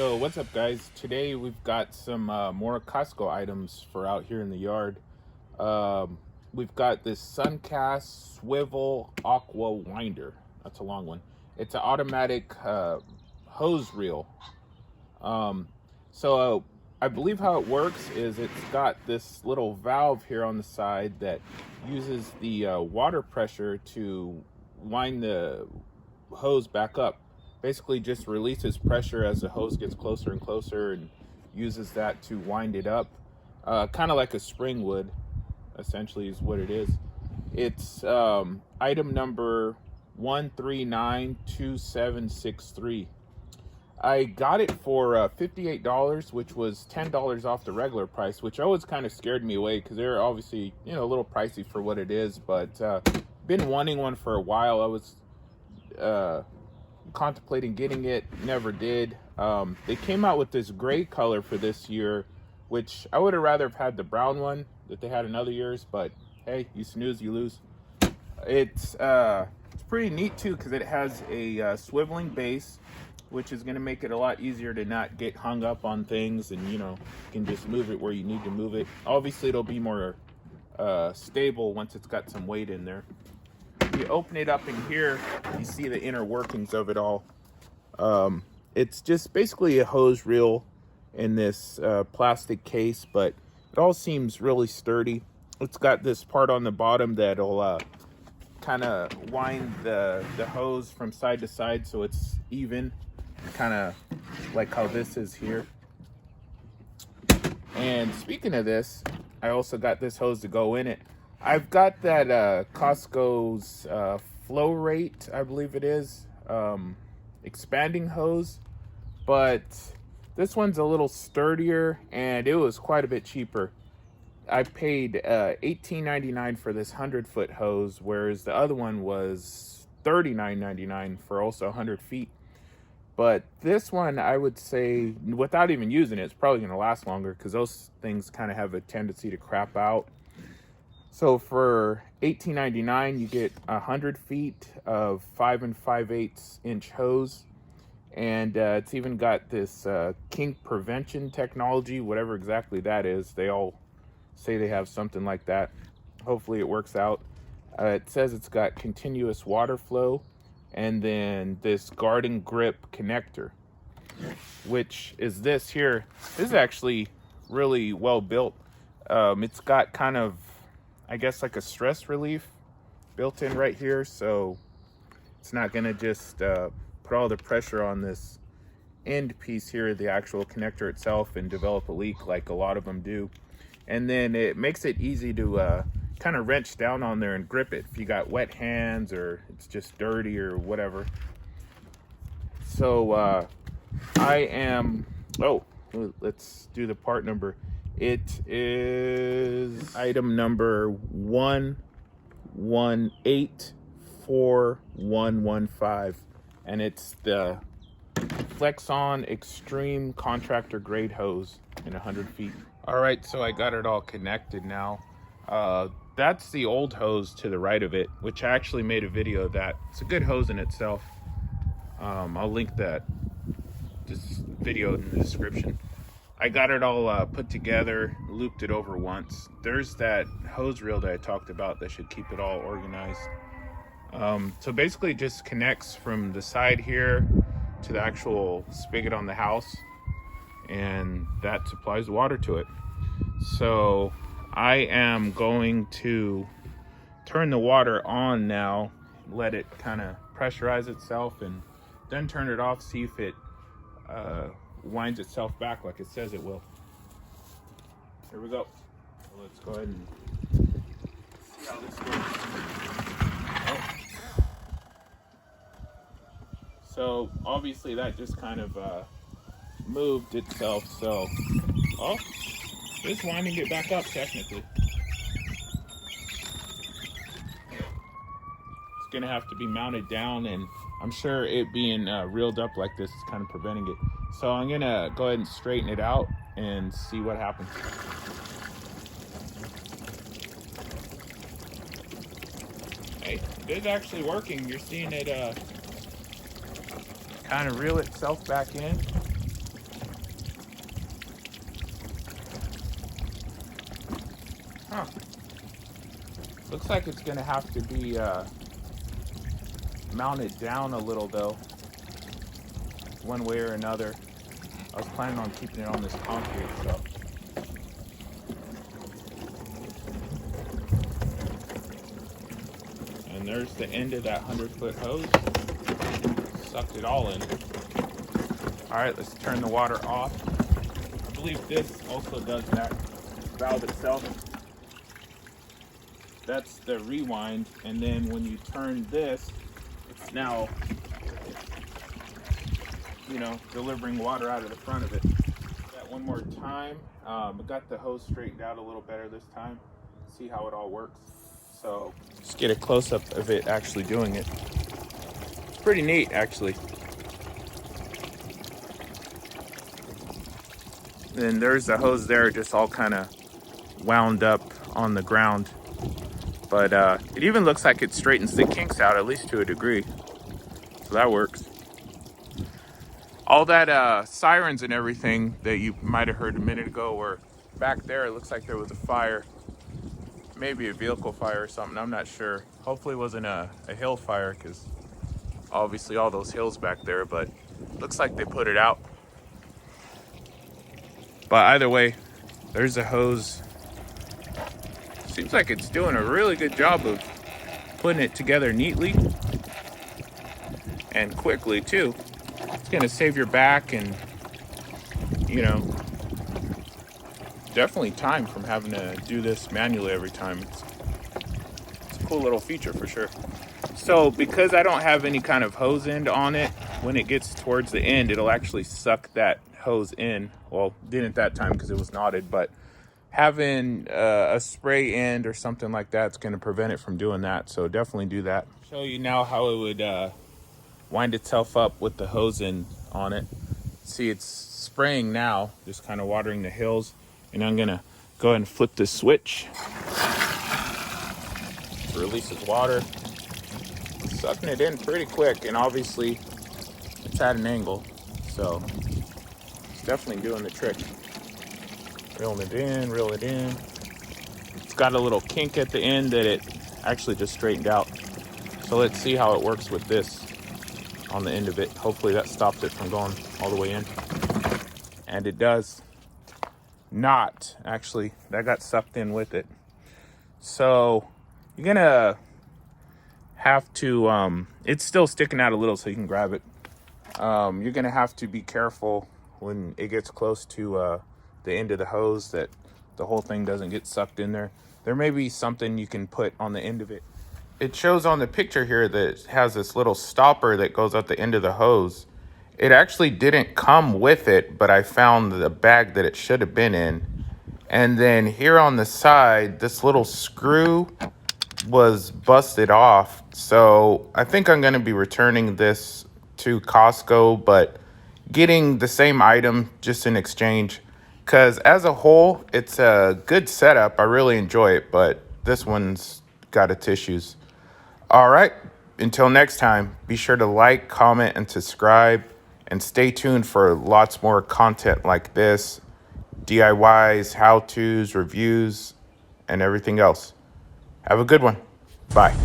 So what's up, guys? Today we've got some more Costco items for out here in the yard. We've got this Suncast Swivel Aquawinder. That's a long one. It's an automatic hose reel. So I believe how it works is it's got this little valve here on the side that uses the water pressure to wind the hose back up. Basically just releases pressure as the hose gets closer and closer and uses that to wind it up. Kind of like a spring would, essentially, is what it is. It's item number 1392763. I got it for $58, which was $10 off the regular price, which always kind of scared me away because they're obviously, a little pricey for what it is, but been wanting one for a while. I was contemplating getting it, never did. They came out with this gray color for this year, which I would have rather have had the brown one that they had in other years, but hey, you snooze, you lose. It's pretty neat too because it has a swiveling base, which is going to make it a lot easier to not get hung up on things, and you can just move it where you need to move it. Obviously it'll be more stable once it's got some weight in there. You open it up in here, you see the inner workings of it all. It's just basically a hose reel in this plastic case, but it all seems really sturdy. It's got this part on the bottom that'll kind of wind the hose from side to side so it's even, kind of like how this is here. And speaking of this, I also got this hose to go in it. I've got that Costco's flow rate, I believe it is, expanding hose, but this one's a little sturdier and it was quite a bit cheaper. I paid $18.99 for this 100-foot hose, whereas the other one was $39.99 for also 100 feet. But this one, I would say, without even using it, it's probably going to last longer because those things kind of have a tendency to crap out. So for $18.99, you get 100 feet of 5 5/8 inch hose. And it's even got this kink prevention technology, whatever exactly that is. They all say they have something like that. Hopefully it works out. It says it's got continuous water flow, and then this garden grip connector, which is this here. This is actually really well built. It's got kind of, I guess, like a stress relief built in right here, so it's not gonna just put all the pressure on this end piece here, the actual connector itself, and develop a leak like a lot of them do. And then it makes it easy to kind of wrench down on there and grip it if you got wet hands or it's just dirty or whatever. So let's do the part number. It is item number 1184115, and it's the Flexon Extreme Contractor grade hose in 100 feet. All right, so I got it all connected now. That's the old hose to the right of it, which I actually made a video of that. It's a good hose in itself. I'll link this video in the description. I got it all put together, looped it over once. There's that hose reel that I talked about that should keep it all organized. So basically it just connects from the side here to the actual spigot on the house, and that supplies water to it. So I am going to turn the water on now, let it kind of pressurize itself, and then turn it off, see if it winds itself back like it says it will. Here we go. So let's go ahead and see how this works. Oh. So obviously that just kind of moved itself, so it's winding it back up technically. It's gonna have to be mounted down, and I'm sure it being reeled up like this is kind of preventing it. So I'm gonna go ahead and straighten it out and see what happens. Hey, it is actually working. You're seeing it kind of reel itself back in. Huh. Looks like it's gonna have to be mounted down a little though, one way or another. I was planning on keeping it on this concrete, so. And there's the end of that 100-foot hose. Sucked it all in. All right, let's turn the water off. I believe this also does that valve itself. That's the rewind, and then when you turn this, it's now, you know, delivering water out of the front of it. That one more time. I got the hose straightened out a little better this time. See how it all works. So just get a close-up of it actually doing it. It's pretty neat, actually. Then there's the hose there, just all kind of wound up on the ground. But it even looks like it straightens the kinks out, at least to a degree. So that works. All that sirens and everything that you might have heard a minute ago were back there. It looks like there was a fire. Maybe a vehicle fire or something, I'm not sure. Hopefully it wasn't a hill fire, because obviously all those hills back there, but looks like they put it out. But either way, there's a hose. Seems like it's doing a really good job of putting it together neatly and quickly too. It's gonna save your back and, you know, definitely time from having to do this manually every time. It's a cool little feature for sure. So because I don't have any kind of hose end on it, when it gets towards the end, it'll actually suck that hose in. Well, didn't that time because it was knotted, but having a spray end or something like that's going to prevent it from doing that. So definitely do that. Show you now how it would wind itself up with the hose end on it. See, it's spraying now, just kind of watering the hills. And I'm going to go ahead and flip this switch. Releases water. Sucking it in pretty quick, and obviously it's at an angle, so it's definitely doing the trick. Reeling it in, reel it in. It's got a little kink at the end that it actually just straightened out. So let's see how it works with this on the end of it. Hopefully that stopped it from going all the way in. And it does not, actually. That got sucked in with it. So you're gonna have to, it's still sticking out a little so you can grab it. You're gonna have to be careful when it gets close to the end of the hose that the whole thing doesn't get sucked in there. There may be something you can put on the end of it. It shows on the picture here that it has this little stopper that goes at the end of the hose. It actually didn't come with it, but I found the bag that it should have been in. And then here on the side, this little screw was busted off. So I think I'm going to be returning this to Costco, but getting the same item just in exchange, because as a whole it's a good setup. I really enjoy it, but this one's got its issues. All right, until next time, be sure to like, comment, and subscribe, and stay tuned for lots more content like this, DIYs, how-tos, reviews, and everything else. Have a good one. Bye.